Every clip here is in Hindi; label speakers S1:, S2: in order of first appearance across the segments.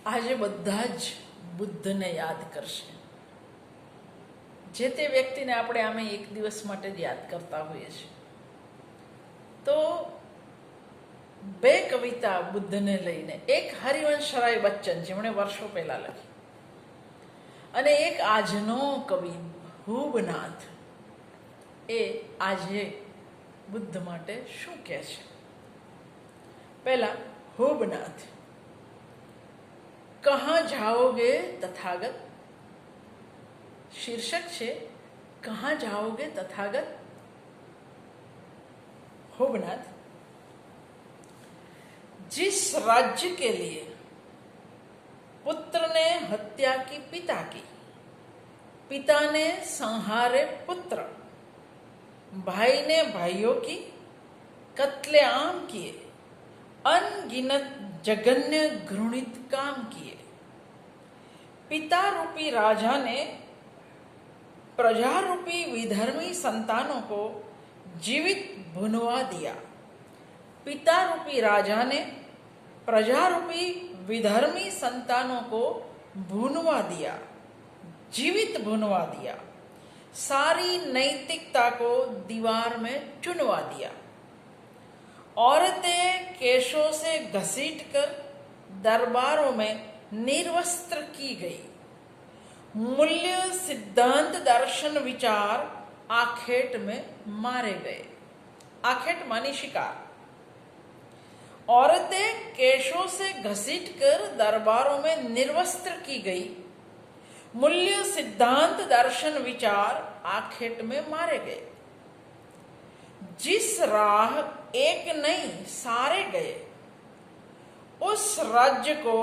S1: આજે બધા જ બુદ્ધને યાદ કરશે. જે તે વ્યક્તિને આપણે આમે એક દિવસ માટે જ યાદ કરતા હોઈએ છીએ. તો બે કવિતા બુદ્ધને લઈને, એક હરિવંશરાય બચ્ચન જેમણે વર્ષો પહેલા લખી, અને એક આજનો કવિ હુબનાથ, એ આજે બુદ્ધ માટે શું કહે છે. પહેલા હુબનાથ. कहाँ जाओगे तथागत. शीर्षक છે कहाँ जाओगे तथागत. हुबनाथ. जिस राज्य के लिए पुत्र ने हत्या की पिता की, पिता ने संहारे पुत्र, भाई ने भाइयों की कत्लेआम किए, अनगिनत जघन्य घृणित काम किए, पिता रूपी राजा ने प्रजा रूपी विधर्मी संतानों को जीवित भुनवा दिया. पिता रूपी राजा ने प्रजा रूपी विधर्मी संतानों को भुनवा दिया, जीवित भुनवा दिया. सारी नैतिकता को दीवार में चुनवा दिया. औरतें केशों से घसीटकर दरबारों में निर्वस्त्र की गई. मूल्य सिद्धांत दर्शन विचार आखेट में मारे गए. आखेट मानी शिकार. औरतें केशों से घसीटकर दरबारों में निर्वस्त्र की गई. मूल्य सिद्धांत दर्शन विचार आखेट में मारे गए. जिस राह एक नहीं सारे गए, उस राज्य को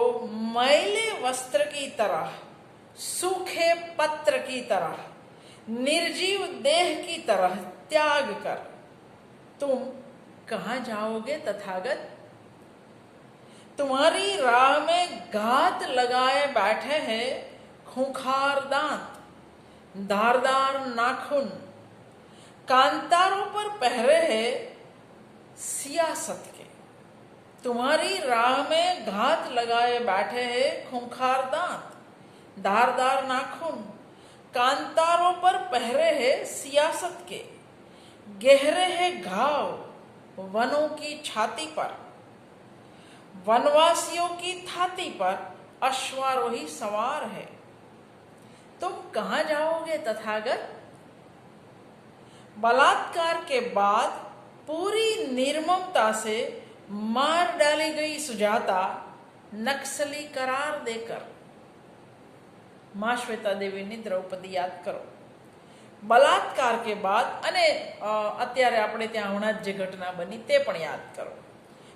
S1: मैले वस्त्र की तरह, सूखे पत्र की तरह, निर्जीव देह की तरह त्याग कर तुम कहाँ जाओगे तथागत. तुम्हारी राह में घात लगाए बैठे हैं खूंखार दांत, धारदार नाखून, कांतारों पर पहरे हैं सियासत के. तुम्हारी राह में घात लगाए बैठे हैं खूंखार दांत, धारदार नाखून, कांतारों पर पहरे हैं सियासत के. गहरे हैं घाव वनों की छाती पर, वनवासियों की थाती पर अश्वारोही सवार है. तुम कहाँ जाओगे तथागत. बलात्कार के बाद पूरी निर्ममता से मार डाली गई सुजाता नक्सली करार देकर. मां श्वेता देवीની દ્રૌપદી યાદ કરો. બલાત્કાર કે બાદ, અને અત્યારે આપણે ત્યાં હમણાં જે ઘટના બની તે પણ યાદ કરો.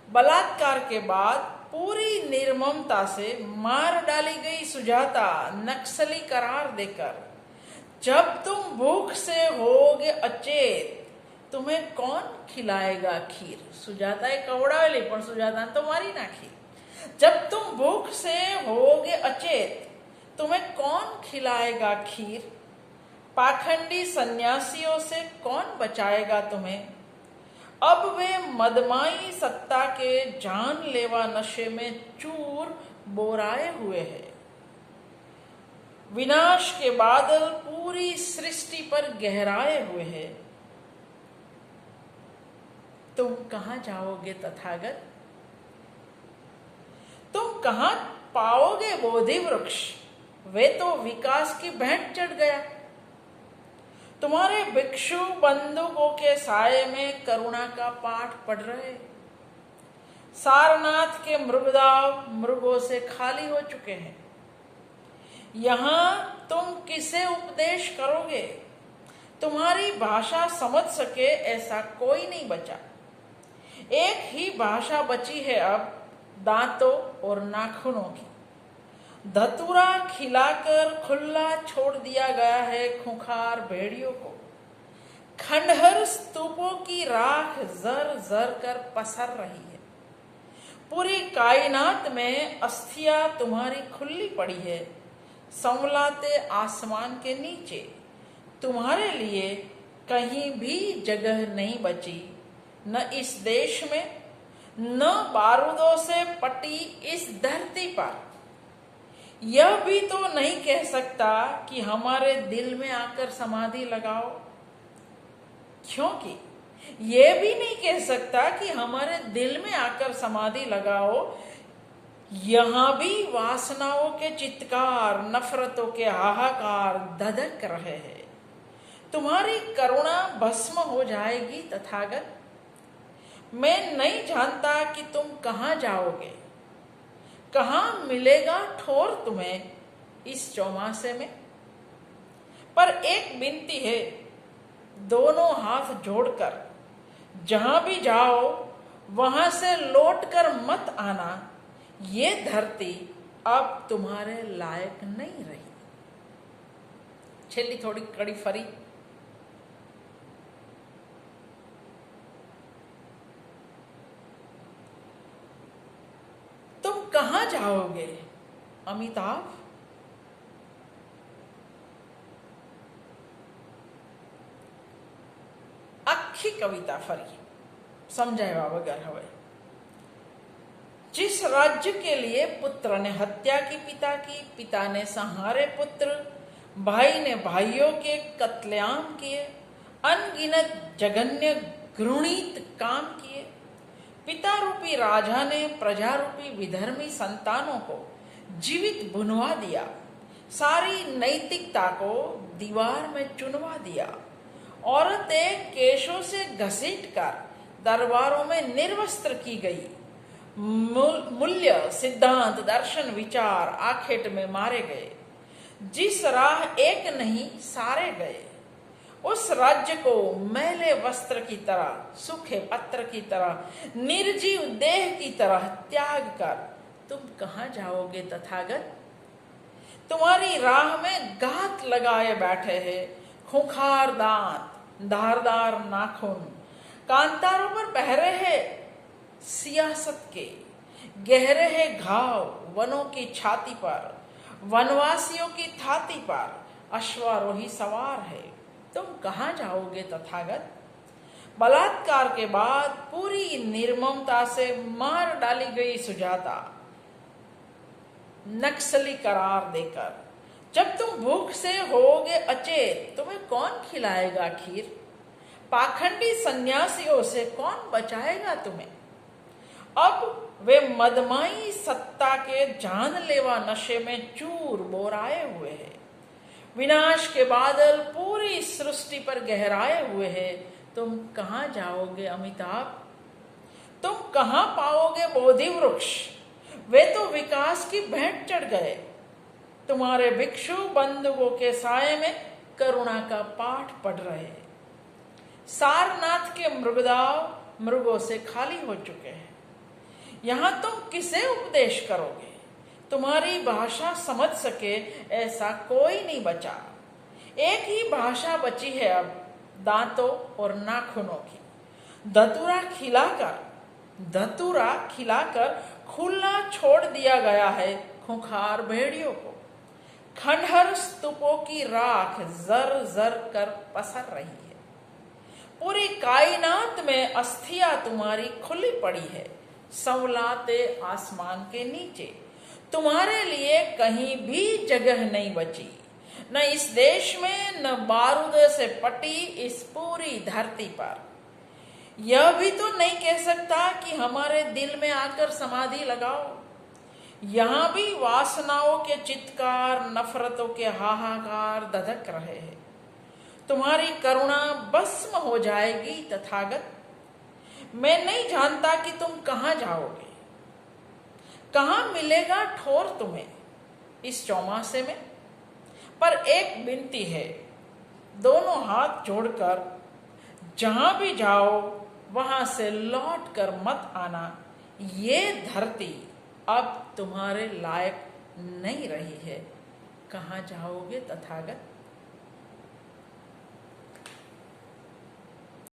S1: बलात्कार के बाद पूरी निर्ममता से मार डाली गई सुजाता नक्सली करार देकर. जब तुम भूख से होगे अचेत, तुम्हें कौन खिलाएगा खीर. सुजाताએ કવડાવેલી પણ સુજાતાને તો મારી નાખી. जब तुम भूख से होगे अचेत, तुम्हें कौन खिलाएगा खीर. पाखंडी सन्यासियों से कौन बचाएगा तुम्हें. अब वे मदमाई सत्ता के जानलेवा नशे में चूर बोराए हुए हैं. विनाश के बादल पूरी सृष्टि पर गहराए हुए हैं. तुम कहाँ जाओगे तथागत. तुम कहाँ पाओगे बोधि वृक्ष. वे तो विकास की भेंट चढ़ गया. तुम्हारे भिक्षु बंदूकों के साये में करुणा का पाठ पढ़ रहे. सारनाथ के मृगदाव मृगों से खाली हो चुके हैं. यहां तुम किसे उपदेश करोगे. तुम्हारी भाषा समझ सके ऐसा कोई नहीं बचा. एक ही भाषा बची है अब, दांतों और नाखूनों की. धतूरा खिलाकर खुला छोड़ दिया गया है खूंखार भेड़ियों को. खंडहर स्तूपों की राख जर जर कर पसर रही है. पूरी कायनात में अस्थियां तुम्हारी खुली पड़ी है. संवलाते आसमान के नीचे तुम्हारे लिए कहीं भी जगह नहीं बची. न इस देश में, न बारूदों से पटी इस धरती पर. यह भी तो नहीं कह सकता कि हमारे दिल में आकर समाधि लगाओ, क्योंकि यह भी नहीं कह सकता कि हमारे दिल में आकर समाधि लगाओ। यहां भी वासनाओं के चित्कार, नफरतों के हाहाकार धधक रहे हैं। तुम्हारी करुणा भस्म हो जाएगी तथागत। मैं नहीं जानता कि तुम कहां जाओगे, कहां मिलेगा ठोर तुम्हें इस चौमासे में। पर एक विनती है, दोनों हाथ जोड़कर जहां भी जाओ वहां से लौटकर मत आना। ये धरती अब तुम्हारे लायक नहीं रही। छेली थोड़ी कड़ी फरी। तुम कहां जाओगे अमिताभ? आखी कविता फरी समझाया वगैर हवे। जिस राज्य के लिए पुत्र ने हत्या की पिता की, पिता ने संहारे पुत्र, भाई ने भाइयों के कत्लेआम किए, अनगिनत जघन्य घृणित काम किए, पिता रूपी राजा ने प्रजा रूपी विधर्मी संतानों को जीवित भुनवा दिया, सारी नैतिकता को दीवार में चुनवा दिया। औरतें केशों से घसीटकर दरबारों में निर्वस्त्र की गई। मूल्य, सिद्धांत, दर्शन, विचार आखेट में मारे गए। जिस राह एक नहीं सारे गए, उस राज्य को मैले वस्त्र की तरह, सूखे पत्र की तरह, निर्जीव देह की तरह त्याग कर तुम कहां जाओगे तथागत? तुम्हारी राह में घात लगाए बैठे हैं खूंखार दांत, धारदार नाखून, कांतारों पर पहरे हैं सियासत के, गहरे हैं घाव वनों की छाती पर, वनवासियों की छाती पर अश्वारोही सवार है। तुम कहां जाओगे तथागत? बलात्कार के बाद पूरी निर्ममता से मार डाली गई सुजाता नक्सली करार देकर, जब तुम भूख से होगे अचेत, तुम्हें कौन खिलाएगा खीर? पाखंडी सन्यासियों से कौन बचाएगा तुम्हें? अब वे मदमाई सत्ता के जानलेवा नशे में चूर बोराए हुए हैं। विनाश के बादल पूरी सृष्टि पर गहराए हुए हैं। तुम कहां जाओगे अमिताभ? तुम कहां पाओगे बोधि वृक्ष? वे तो विकास की भेंट चढ़ गए। तुम्हारे भिक्षु बंधुओं के साये में करुणा का पाठ पढ़ रहे हैं। सारनाथ के मृगदाव मृगों से खाली हो चुके हैं। यहां तुम किसे उपदेश करोगे? तुम्हारी भाषा समझ सके ऐसा कोई नहीं बचा। एक ही भाषा बची है अब, दांतों और नाखूनों की। धतूरा खिलाकर खुला छोड़ दिया गया है खूंखार भेड़ियों को। खंडहर स्तूपों की राख जर जर कर पसर रही है। पूरी कायनात में अस्थियां तुम्हारी खुली पड़ी है, संवलाते आसमान के नीचे। तुम्हारे लिए कहीं भी जगह नहीं बची, न इस देश में, न बारूद से पटी इस पूरी धरती पर। यह भी तो नहीं कह सकता कि हमारे दिल में आकर समाधि लगाओ। यहां भी वासनाओं के चित्कार, नफरतों के हाहाकार धधक रहे हैं। तुम्हारी करुणा भस्म हो जाएगी तथागत। मैं नहीं जानता कि तुम कहां जाओगे, कहां मिलेगा ठोर तुम्हें इस चौमासे में। पर एक विनती है, दोनों हाथ जोड़कर जहां भी जाओ वहां से लौट कर मत आना। ये धरती अब तुम्हारे लायक नहीं रही है। कहां जाओगे तथागत?